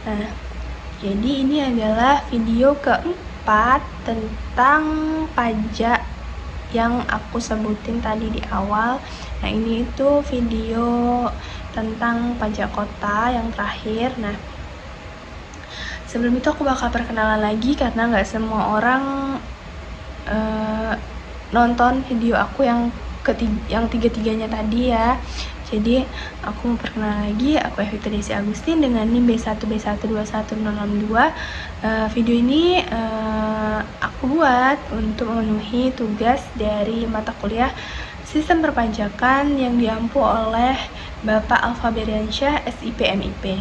Nah, jadi ini adalah video keempat tentang pajak yang aku sebutin tadi di awal. Nah, ini itu video tentang pajak kota yang terakhir. Nah, sebelum itu aku bakal perkenalan lagi karena nggak semua orang nonton video aku yang tiga-tiganya tadi ya. Jadi aku mau perkenalan lagi, aku Evita Desi Agustin dengan NIM B1B1216062. Video ini aku buat untuk memenuhi tugas dari mata kuliah Sistem Perpajakan yang diampu oleh Bapak Alfa Beriansyah, SIP MIP.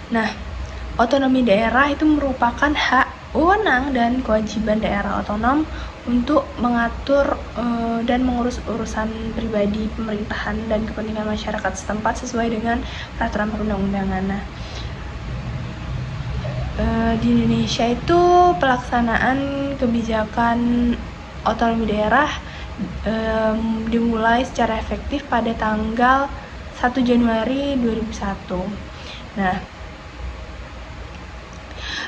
Nah, otonomi daerah itu merupakan hak, wewenang, dan kewajiban daerah otonom untuk mengatur dan mengurus urusan pribadi, pemerintahan, dan kepentingan masyarakat setempat sesuai dengan peraturan perundang-undangan. Nah, di Indonesia itu pelaksanaan kebijakan otonomi daerah dimulai secara efektif pada tanggal 1 Januari 2001. Nah,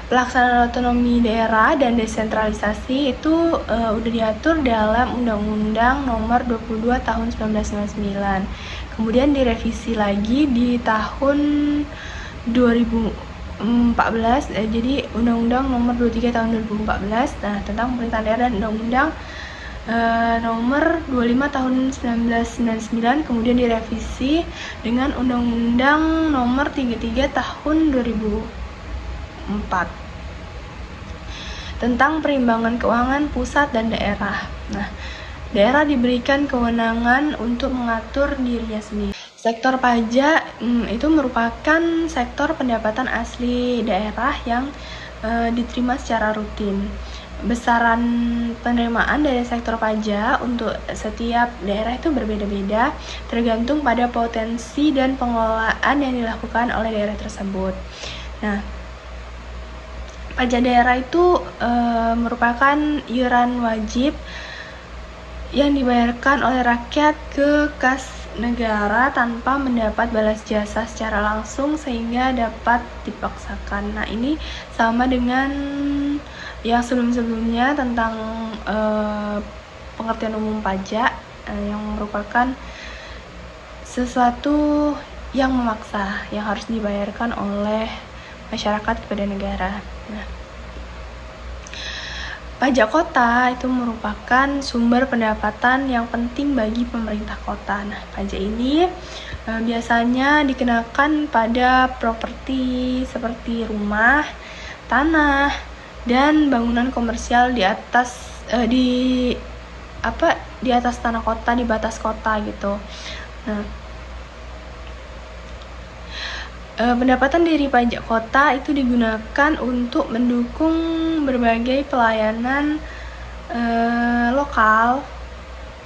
pelaksanaan otonomi daerah dan desentralisasi itu udah diatur dalam Undang-Undang Nomor 22 Tahun 1999. Kemudian direvisi lagi di tahun 2014, jadi Undang-Undang Nomor 23 Tahun 2014, nah tentang pemerintahan daerah, dan Undang-Undang Nomor 25 Tahun 1999, kemudian direvisi dengan Undang-Undang Nomor 33 Tahun 2004 tentang perimbangan keuangan pusat dan daerah. Nah, daerah diberikan kewenangan untuk mengatur dirinya sendiri. Sektor pajak itu merupakan sektor pendapatan asli daerah yang diterima secara rutin. Besaran penerimaan dari sektor pajak untuk setiap daerah itu berbeda-beda, tergantung pada potensi dan pengelolaan yang dilakukan oleh daerah tersebut. Nah, pajak daerah itu merupakan iuran wajib yang dibayarkan oleh rakyat ke kas negara tanpa mendapat balas jasa secara langsung sehingga dapat dipaksakan. Nah, ini sama dengan yang sebelum-sebelumnya tentang pengertian umum pajak yang merupakan sesuatu yang memaksa, yang harus dibayarkan oleh masyarakat kepada negara. Nah, pajak kota itu merupakan sumber pendapatan yang penting bagi pemerintah kota. Nah, pajak ini biasanya dikenakan pada properti seperti rumah, tanah, dan bangunan komersial di atas tanah kota, di batas kota gitu. Nah, pendapatan dari pajak kota itu digunakan untuk mendukung berbagai pelayanan lokal,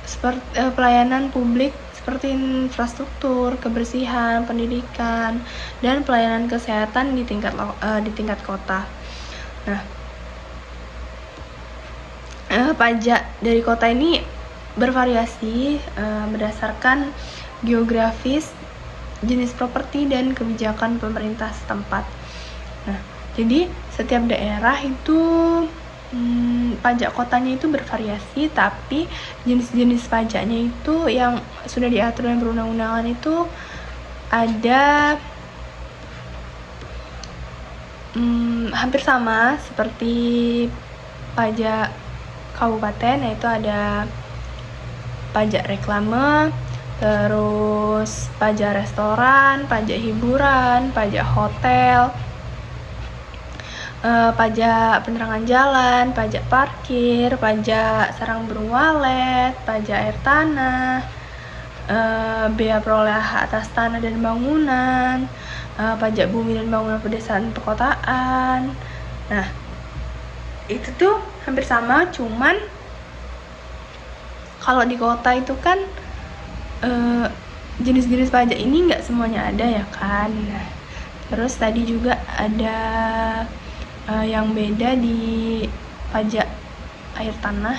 seperti pelayanan publik seperti infrastruktur, kebersihan, pendidikan, dan pelayanan kesehatan di tingkat kota. Nah, pajak dari kota ini bervariasi berdasarkan geografis, jenis properti, dan kebijakan pemerintah setempat. Nah, jadi setiap daerah itu pajak kotanya itu bervariasi, tapi jenis-jenis pajaknya itu yang sudah diatur dalam perundang-undangan itu ada hampir sama seperti pajak kabupaten, yaitu ada pajak reklame, terus pajak restoran, pajak hiburan, pajak hotel, pajak penerangan jalan, pajak parkir, pajak sarang burung walet, pajak air tanah, bea perolehan atas tanah dan bangunan, pajak bumi dan bangunan pedesaan perkotaan. Nah, itu tuh hampir sama, cuman kalau di kota itu kan jenis-jenis pajak ini nggak semuanya ada ya kan. Nah, terus tadi juga ada yang beda di pajak air tanah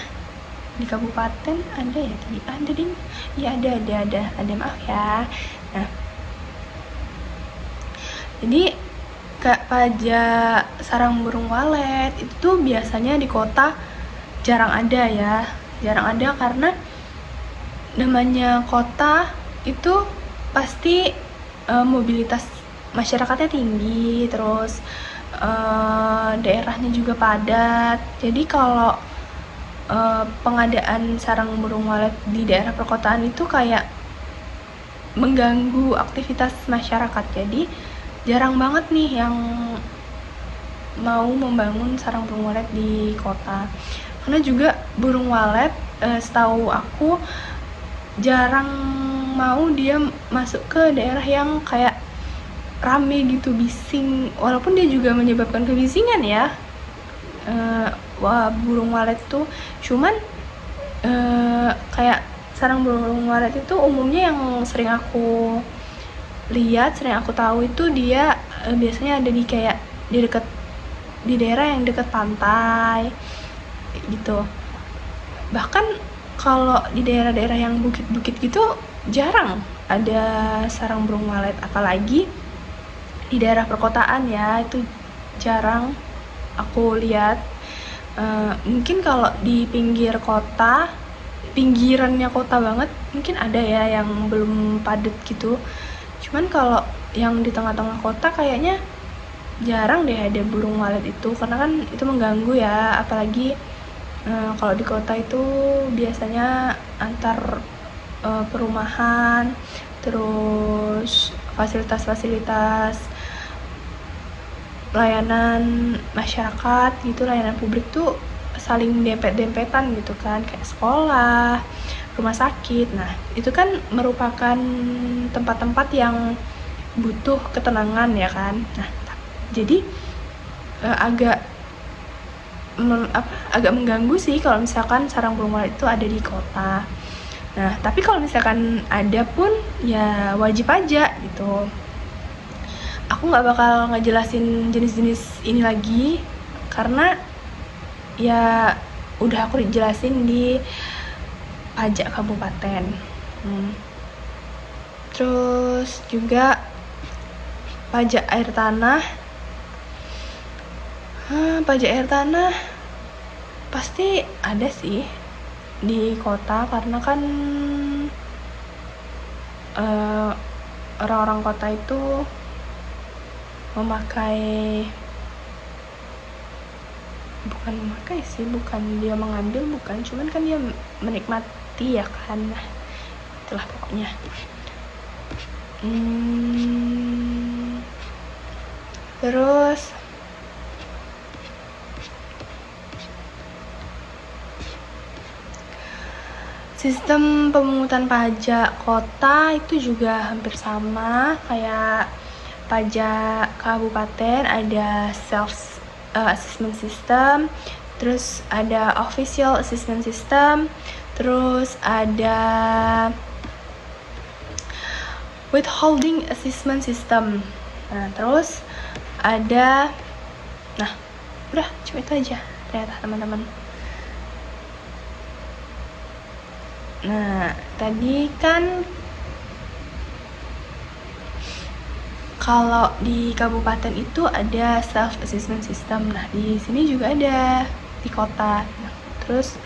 di kabupaten, ada ya tadi, ada ding ya, ada maaf ya. Nah, Jadi kayak pajak sarang burung walet itu tuh biasanya di kota jarang ada ya, jarang ada karena namanya kota itu pasti mobilitas masyarakatnya tinggi, terus daerahnya juga padat. Jadi kalau pengadaan sarang burung walet di daerah perkotaan itu kayak mengganggu aktivitas masyarakat. Jadi jarang banget nih yang mau membangun sarang burung walet di kota. Karena juga burung walet setahu aku jarang mau dia masuk ke daerah yang kayak rame gitu, bising. Walaupun dia juga menyebabkan kebisingan ya, burung walet tuh. Cuman kayak sarang burung walet itu umumnya yang sering aku lihat, sering aku tahu itu dia biasanya ada di kayak di daerah yang dekat pantai gitu. Bahkan kalau di daerah-daerah yang bukit-bukit gitu jarang ada sarang burung walet, apalagi di daerah perkotaan ya, itu jarang aku lihat. Mungkin kalau di pinggir kota, pinggirannya kota banget, mungkin ada ya yang belum padat gitu. Cuman kalau yang di tengah-tengah kota kayaknya jarang deh ada burung walet itu, karena kan itu mengganggu ya, apalagi kalau di kota itu biasanya antar perumahan, terus fasilitas-fasilitas layanan masyarakat gitu, layanan publik tuh saling dempet-dempetan gitu kan, kayak sekolah, rumah sakit. Nah, itu kan merupakan tempat-tempat yang butuh ketenangan ya kan. Nah, jadi agak mengganggu sih kalau misalkan sarang burung walet itu ada di kota. Nah, tapi kalau misalkan ada pun ya wajib aja gitu. Aku nggak bakal ngejelasin jenis-jenis ini lagi karena ya udah aku jelasin di pajak kabupaten. Terus juga pajak air tanah. Pajak air tanah pasti ada sih di kota, karena kan orang-orang kota itu bukan dia mengambil, bukan, cuman kan dia menikmati ya kan. Nah, itulah pokoknya. Terus sistem pemungutan pajak kota itu juga hampir sama kayak pajak kabupaten. Ada self assessment system, terus ada official assessment system, terus ada withholding assessment system. Nah, terus ada, nah udah cuma itu aja ternyata teman-teman. Nah, tadi kan kalau di kabupaten itu ada self assessment system. Nah, di sini juga ada di kota. Nah, terus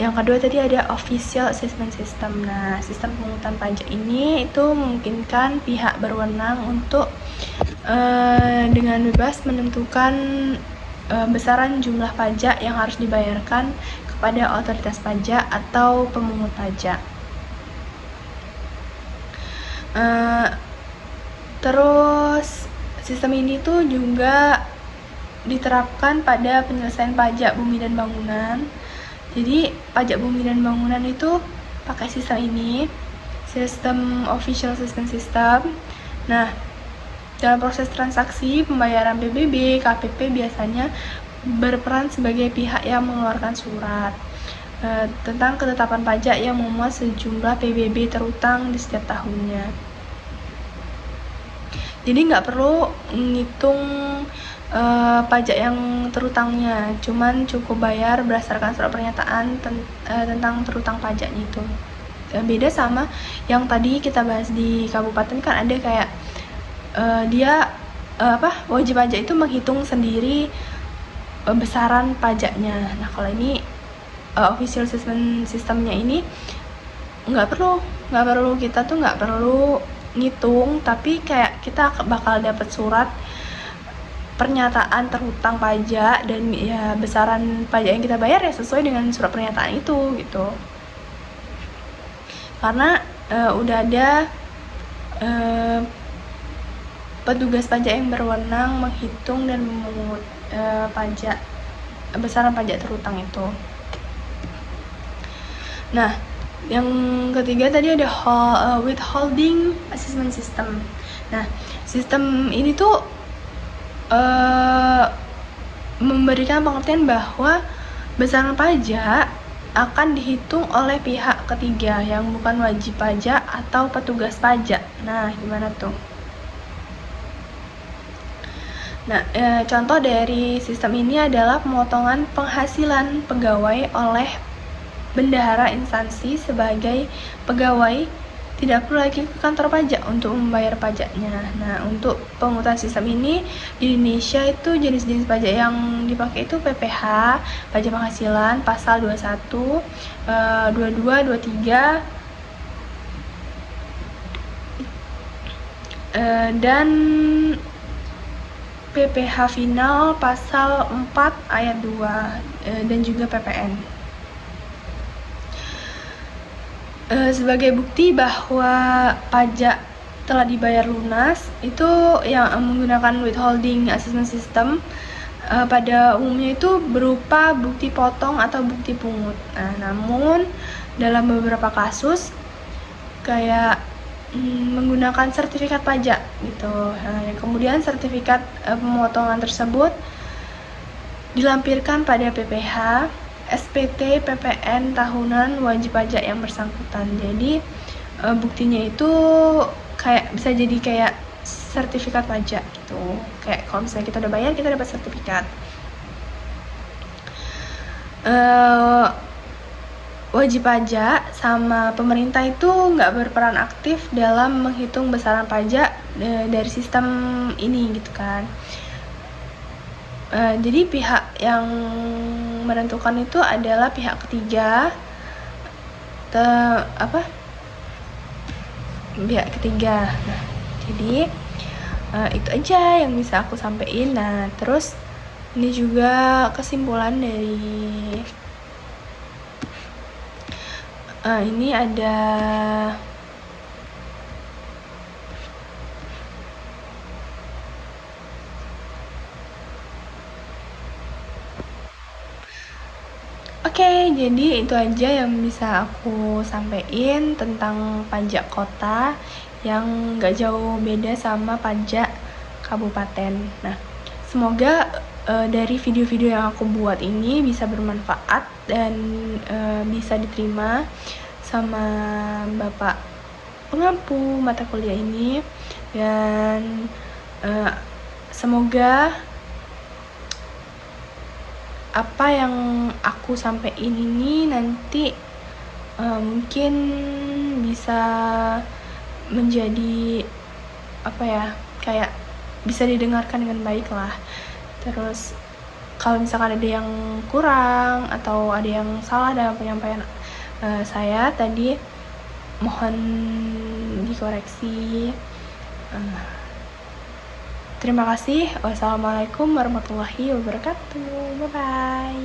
yang kedua tadi ada official assessment system. Nah, sistem pemungutan pajak ini itu memungkinkan pihak berwenang untuk dengan bebas menentukan besaran jumlah pajak yang harus dibayarkan kepada otoritas pajak atau pemungut pajak. Terus sistem ini tuh juga diterapkan pada penyelesaian pajak bumi dan bangunan. Jadi pajak bumi dan bangunan itu pakai sistem ini, sistem official assessment system. Nah, dalam proses transaksi pembayaran PBB, KPP biasanya berperan sebagai pihak yang mengeluarkan surat tentang ketetapan pajak yang memuat sejumlah PBB terutang di setiap tahunnya. Jadi nggak perlu ngitung pajak yang terutangnya, cuman cukup bayar berdasarkan surat pernyataan tentang terutang pajaknya itu. Beda sama yang tadi kita bahas di kabupaten, kan ada kayak wajib pajak itu menghitung sendiri besaran pajaknya. Nah kalau ini official sistemnya ini nggak perlu kita tuh nggak perlu ngitung, tapi kayak kita bakal dapat surat pernyataan terhutang pajak dan ya besaran pajak yang kita bayar ya sesuai dengan surat pernyataan itu gitu. Karena udah ada petugas pajak yang berwenang menghitung dan memungut besaran pajak terhutang itu. Nah, yang ketiga tadi ada withholding assessment system. Nah, sistem ini tuh memberikan pengertian bahwa besaran pajak akan dihitung oleh pihak ketiga yang bukan wajib pajak atau petugas pajak. Nah, gimana tuh? Nah, contoh dari sistem ini adalah pemotongan penghasilan pegawai oleh bendahara instansi sebagai pegawai tidak perlu lagi ke kantor pajak untuk membayar pajaknya. Nah, untuk pengurusan sistem ini di Indonesia itu jenis-jenis pajak yang dipakai itu PPh, pajak penghasilan, pasal 21, 22, 23, dan PPh final pasal 4 ayat 2 dan juga PPN. Sebagai bukti bahwa pajak telah dibayar lunas itu yang menggunakan withholding assessment system pada umumnya itu berupa bukti potong atau bukti pungut. Nah, namun dalam beberapa kasus kayak menggunakan sertifikat pajak gitu. Nah, kemudian sertifikat pemotongan tersebut dilampirkan pada PPh, SPT, PPN tahunan wajib pajak yang bersangkutan. Jadi buktinya itu kayak bisa jadi kayak sertifikat pajak gitu. Kayak kalau misalnya kita udah bayar, kita dapat sertifikat. Wajib pajak sama pemerintah itu nggak berperan aktif dalam menghitung besaran pajak dari sistem ini gitu kan. Jadi pihak yang menentukan itu adalah pihak ketiga, pihak ketiga. Nah, jadi itu aja yang bisa aku sampaikan. Nah, terus ini juga kesimpulan dari ini ada Oke, jadi itu aja yang bisa aku sampaikan tentang pajak kota yang nggak jauh beda sama pajak kabupaten. Nah, semoga dari video-video yang aku buat ini bisa bermanfaat dan bisa diterima sama Bapak pengampu mata kuliah ini, dan semoga apa yang aku sampaikan ini nanti mungkin bisa menjadi kayak bisa didengarkan dengan baik lah. Terus kalau misalkan ada yang kurang atau ada yang salah dalam penyampaian saya tadi, mohon dikoreksi. Terima kasih. Wassalamualaikum warahmatullahi wabarakatuh. Bye bye.